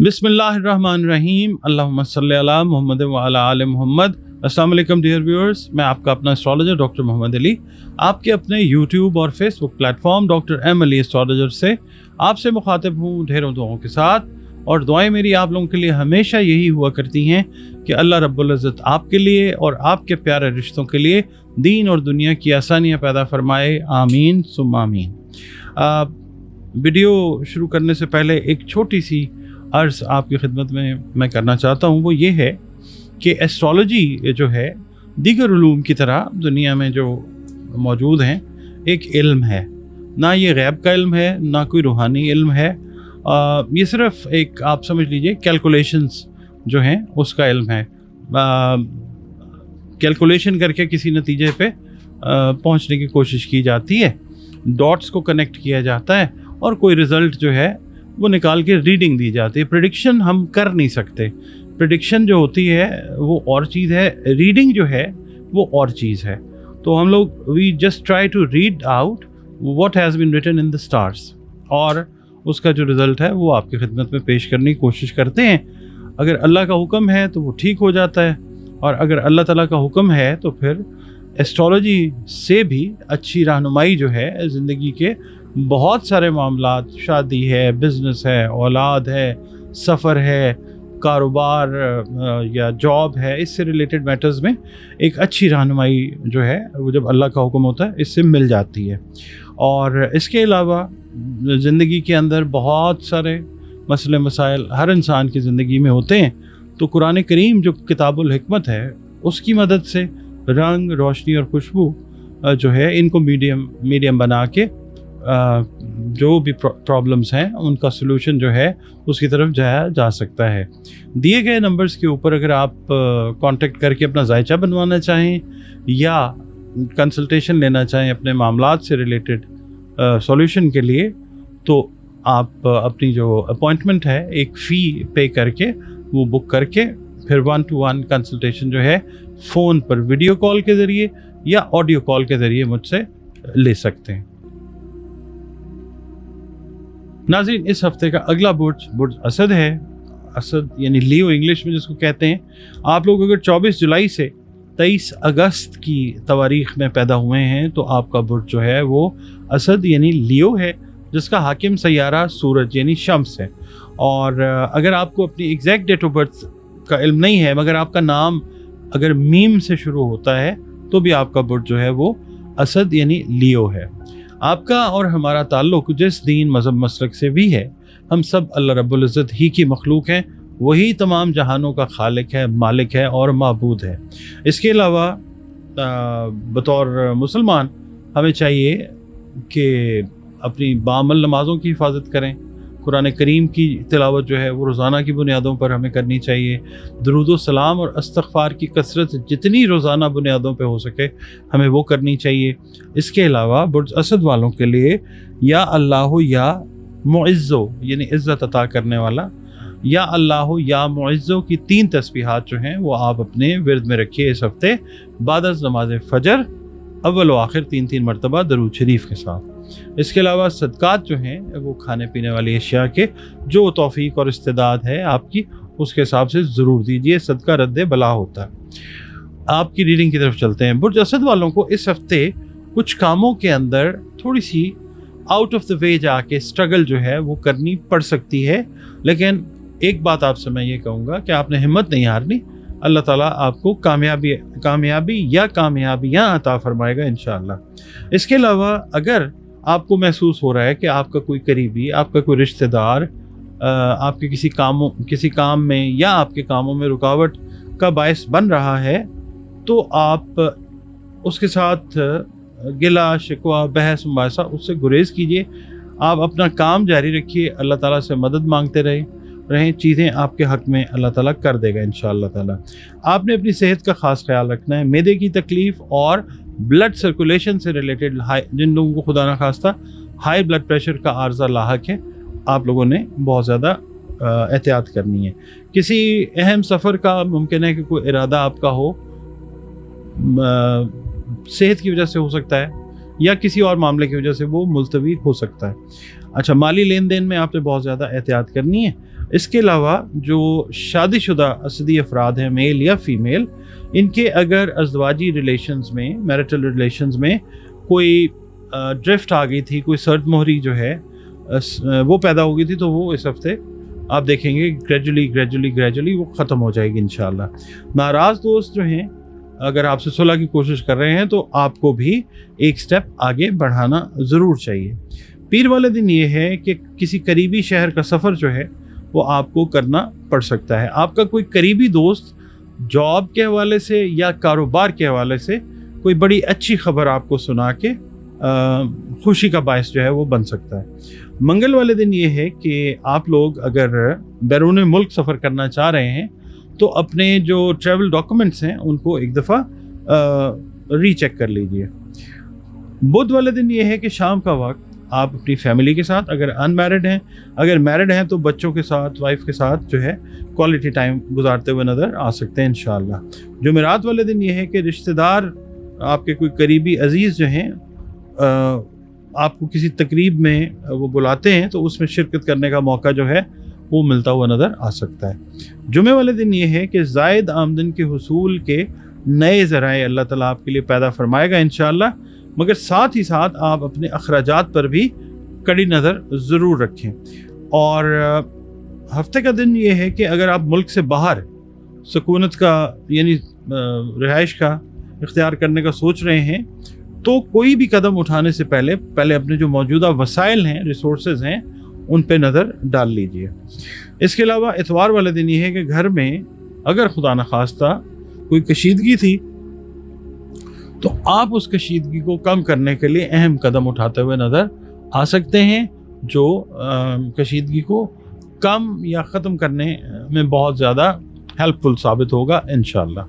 बिस्मिल्लाहिर्रहमानिर्रहीम अल्लाहुम्मा सल्ली अला मुहम्मद व अला आले मुहम्मद। अस्सलाम वालेकुम डियर व्यूअर्स, मैं आपका अपना एस्ट्रोलॉजर डॉक्टर मोहम्मद अली आपके अपने यूट्यूब और Facebook platform doctor M Ali astrologer से आपसे मुखातिब हूँ ढेरों दुआओं के साथ। और दुआएं मेरी आप लोगों के लिए हमेशा यही हुआ करती हैं कि अल्लाह रब्बुल इज़्ज़त आपके लिए और आपके प्यारे रिश्तों के लिए दीन और दुनिया की आसानियाँ पैदा फरमाए, आमीन सुम्मा आमीन। वीडियो शुरू करने से पहले एक छोटी सी अर्ज़ आपकी खिदमत में मैं करना चाहता हूँ, वो ये है कि एस्ट्रोलॉजी जो है दीगर उलूम की तरह दुनिया में जो मौजूद हैं एक इल्म है, ना ये गैब का इल्म है ना कोई रूहानी इल्म है। ये सिर्फ एक आप समझ लीजिए कैलकुलेशंस जो हैं उसका इल्म है। कैलकुलेशन करके किसी नतीजे पे पहुंचने की कोशिश की जाती है, डॉट्स को कनेक्ट किया जाता है और कोई रिज़ल्ट जो है वो निकाल के रीडिंग दी जाती है। प्रेडिक्शन हम कर नहीं सकते, प्रेडिक्शन जो होती है वो और चीज़ है, रीडिंग जो है वो और चीज़ है। तो हम लोग we just try to read out what has been written in the stars और उसका जो रिज़ल्ट है वो आपकी खिदमत में पेश करने की कोशिश करते हैं। अगर अल्लाह का हुक्म है तो वो ठीक हो जाता है, और अगर अल्लाह ताला का हुक्म है तो फिर एस्ट्रोलॉजी से भी अच्छी रहनुमाई जो है ज़िंदगी के बहुत सारे मामलात, शादी है, बिज़नेस है, औलाद है, सफ़र है, कारोबार या जॉब है, इससे रिलेटेड मैटर्स में एक अच्छी रहनुमाई जो है वो जब अल्लाह का हुक्म होता है इससे मिल जाती है। और इसके अलावा ज़िंदगी के अंदर बहुत सारे मसले मसाइल हर इंसान की ज़िंदगी में होते हैं, तो कुरान करीम जो किताबुल हिकमत है उसकी मदद से रंग, रोशनी और खुशबू जो है इनको मीडियम बना के जो भी प्रॉब्लम्स हैं उनका सलूशन जो है उसकी तरफ जाया जा सकता है। दिए गए नंबर्स के ऊपर अगर आप कांटेक्ट करके अपना जायचा बनवाना चाहें या कंसल्टेशन लेना चाहें अपने मामलात से रिलेटेड सॉल्यूशन के लिए, तो आप अपनी जो अपॉइंटमेंट है एक फ़ी पे करके वो बुक करके फिर 1-to-1 कंसल्टेशन जो है फ़ोन पर वीडियो कॉल के ज़रिए या ऑडियो कॉल के ज़रिए मुझसे ले सकते हैं। नाज़रीन, इस हफ्ते का अगला बुर्ज असद है। असद यानी लियो इंग्लिश में जिसको कहते हैं। आप लोग अगर 24 जुलाई से 23 अगस्त की तवारीख़ में पैदा हुए हैं तो आपका बुर्ज जो है वो असद यानी लियो है, जिसका हाकिम सैयारा सूरज यानी शम्स है। और अगर आपको अपनी एग्जैक्ट डेट ऑफ बर्थ का इल्म नहीं है मगर आपका नाम अगर मीम से शुरू होता है तो भी आपका बुर्ज जो है वो असद यानी लियो है। आपका और हमारा ताल्लुक़ जिस दीन मज़हब मसलक से भी है, हम सब अल्लाह रब्बुल इज़्ज़त ही की मखलूक हैं, वही तमाम जहानों का खालिक है, मालिक है और माबूद है। इसके अलावा बतौर मुसलमान हमें चाहिए कि अपनी बामल नमाज़ों की हिफाजत करें, कुरान करीम की तिलावत जो है वो रोज़ाना की बुनियादों पर हमें करनी चाहिए, दरूद व सलाम और इस्तग़फ़ार की कसरत जितनी रोज़ाना बुनियादों पे हो सके हमें वो करनी चाहिए। इसके अलावा बुर्ज असद वालों के लिए या अल्लाह या मुइज़्ज़ो यानी इज़्ज़त अता करने वाला, या अल्लाह या मुइज़्ज़ो की 3 तस्बीहात जो हैं वो आप अपने विर्द में रखिए इस हफ़्ते बाद नमाज फ़जर अव्वल व आखिर 3-3 मरतबा दरूद शरीफ के साथ। इसके अलावा सदक़ात जो हैं वो खाने पीने वाली अशिया के जो तौफ़ीक और इस्तेदाद है आपकी उसके हिसाब से ज़रूर दीजिए, सदका रद्द बला होता है। आपकी रीडिंग की तरफ चलते हैं। बुर्ज असद वालों को इस हफ्ते कुछ कामों के अंदर थोड़ी सी आउट ऑफ द वे जाके स्ट्रगल जो है वो करनी पड़ सकती है, लेकिन एक बात आपसे मैं ये कहूँगा कि आपने हिम्मत नहीं हारनी। अल्लाह ताला आपको कामयाबियाँ अता फरमाएगा इंशाअल्लाह। इसके अलावा अगर आपको महसूस हो रहा है कि आपका कोई करीबी, आपका कोई रिश्तेदार आपके किसी काम में या आपके कामों में रुकावट का बायस बन रहा है, तो आप उसके साथ गिला शिकवा बहस मुबासा उससे गुरेज कीजिए। आप अपना काम जारी रखिए, अल्लाह ताला से मदद मांगते रहें, चीज़ें आपके हक़ में अल्लाह ताला कर देगा इंशाअल्लाह ताला। आपने अपनी सेहत का ख़ास ख्याल रखना है। मैदे की तकलीफ़ और ब्लड सर्कुलेशन से रिलेटेड जिन लोगों को खुदा न खास्ता हाई ब्लड प्रेशर का आर्ज़ा लाहक है, आप लोगों ने बहुत ज़्यादा एहतियात करनी है। किसी अहम सफ़र का मुमकिन है कि कोई इरादा आपका हो, सेहत की वजह से हो सकता है या किसी और मामले की वजह से वो मुलतवी हो सकता है। अच्छा, माली लेन देन में आपने बहुत ज़्यादा एहतियात करनी है। اس کے علاوہ جو شادی شدہ اسدی افراد ہیں میل یا فیمیل، ان کے اگر ازدواجی ریلیشنز میں، میرٹل ریلیشنز میں کوئی ڈرفٹ آ گئی تھی، کوئی سرد مہری جو ہے وہ پیدا ہو گئی تھی، تو وہ اس ہفتے آپ دیکھیں گے گریجولی وہ ختم ہو جائے گی انشاءاللہ۔ ناراض دوست جو ہیں اگر آپ سے صلح کی کوشش کر رہے ہیں تو آپ کو بھی ایک سٹیپ آگے بڑھانا ضرور چاہیے۔ پیر والے دن یہ ہے کہ کسی قریبی شہر کا سفر جو ہے وہ آپ کو کرنا پڑ سکتا ہے۔ آپ کا کوئی قریبی دوست جاب کے حوالے سے یا کاروبار کے حوالے سے کوئی بڑی اچھی خبر آپ کو سنا کے خوشی کا باعث جو ہے وہ بن سکتا ہے۔ منگل والے دن یہ ہے کہ آپ لوگ اگر بیرون ملک سفر کرنا چاہ رہے ہیں تو اپنے جو ٹریول ڈاکومنٹس ہیں ان کو ایک دفعہ ری چیک کر لیجئے۔ بدھ والے دن یہ ہے کہ شام کا وقت آپ اپنی فیملی کے ساتھ، اگر ان میرڈ ہیں، اگر میرڈ ہیں تو بچوں کے ساتھ، وائف کے ساتھ جو ہے کوالٹی ٹائم گزارتے ہوئے نظر آ سکتے ہیں انشاءاللہ۔ جمعرات والے دن یہ ہے کہ رشتہ دار، آپ کے کوئی قریبی عزیز جو ہیں آپ کو کسی تقریب میں وہ بلاتے ہیں تو اس میں شرکت کرنے کا موقع جو ہے وہ ملتا ہوا نظر آ سکتا ہے۔ جمعے والے دن یہ ہے کہ زائد آمدن کے حصول کے نئے ذرائع اللہ تعالیٰ آپ کے لیے پیدا فرمائے گا انشاءاللہ، مگر ساتھ ہی ساتھ آپ اپنے اخراجات پر بھی کڑی نظر ضرور رکھیں۔ اور ہفتے کا دن یہ ہے کہ اگر آپ ملک سے باہر سکونت کا یعنی رہائش کا اختیار کرنے کا سوچ رہے ہیں تو کوئی بھی قدم اٹھانے سے پہلے اپنے جو موجودہ وسائل ہیں، ریسورسز ہیں، ان پہ نظر ڈال لیجئے۔ اس کے علاوہ اتوار والے دن یہ ہے کہ گھر میں اگر خدا نخواستہ کوئی کشیدگی تھی تو آپ اس کشیدگی کو کم کرنے کے لیے اہم قدم اٹھاتے ہوئے نظر آ سکتے ہیں، جو کشیدگی کو کم یا ختم کرنے میں بہت زیادہ ہیلپ فل ثابت ہوگا انشاءاللہ۔